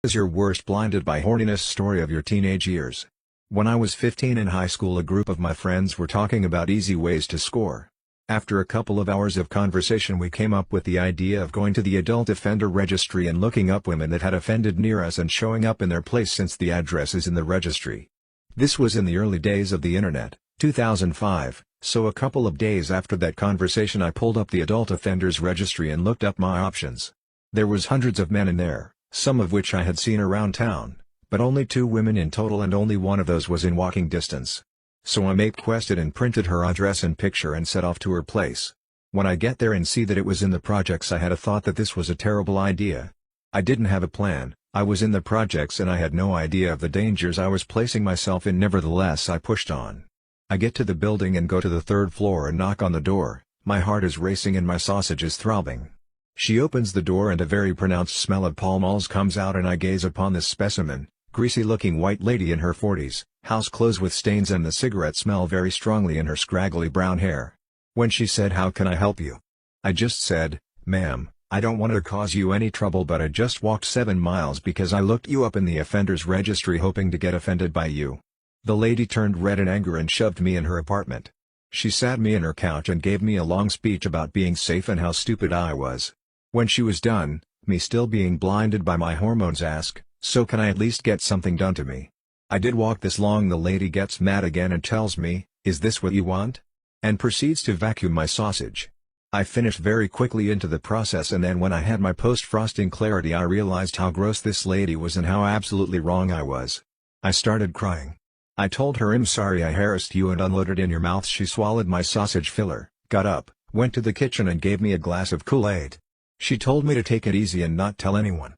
Is your worst blinded by horniness story of your teenage years? When I was 15 in high school, a group of my friends were talking about easy ways to score. After a couple of hours of conversation, we came up with the idea of going to the adult offender registry and looking up women that had offended near us and showing up in their place since the address is in the registry. This was in the early days of the internet, 2005, so a couple of days after that conversation I pulled up the adult offenders registry and looked up my options. There was hundreds of men in there, some of which I had seen around town, but only 2 women in total, and only one of those was in walking distance. So I MapQuested and printed her address and picture and set off to her place. When I get there and see that it was in the projects, I had a thought that this was a terrible idea. I didn't have a plan, I was in the projects and I had no idea of the dangers I was placing myself in. Nevertheless, I pushed on. I get to the building and go to the 3rd floor and knock on the door. My heart is racing and my sausage is throbbing. She opens the door and a very pronounced smell of Pall Malls comes out, and I gaze upon this specimen, greasy-looking white lady in her 40s, house clothes with stains and the cigarette smell very strongly in her scraggly brown hair. When she said, "How can I help you?" I just said, "Ma'am, I don't want to cause you any trouble, but I just walked 7 miles because I looked you up in the offenders registry hoping to get offended by you." The lady turned red in anger and shoved me in her apartment. She sat me in her couch and gave me a long speech about being safe and how stupid I was. When she was done, me still being blinded by my hormones, asked, "So can I at least get something done to me?" I did walk this long. The lady gets mad again and tells me, "Is this what you want?" and proceeds to vacuum my sausage. I finished very quickly into the process, and then when I had my post-frosting clarity, I realized how gross this lady was and how absolutely wrong I was. I started crying. I told her, "I'm sorry I harassed you and unloaded in your mouth." She swallowed my sausage filler, got up, went to the kitchen and gave me a glass of Kool-Aid. She told me to take it easy and not tell anyone.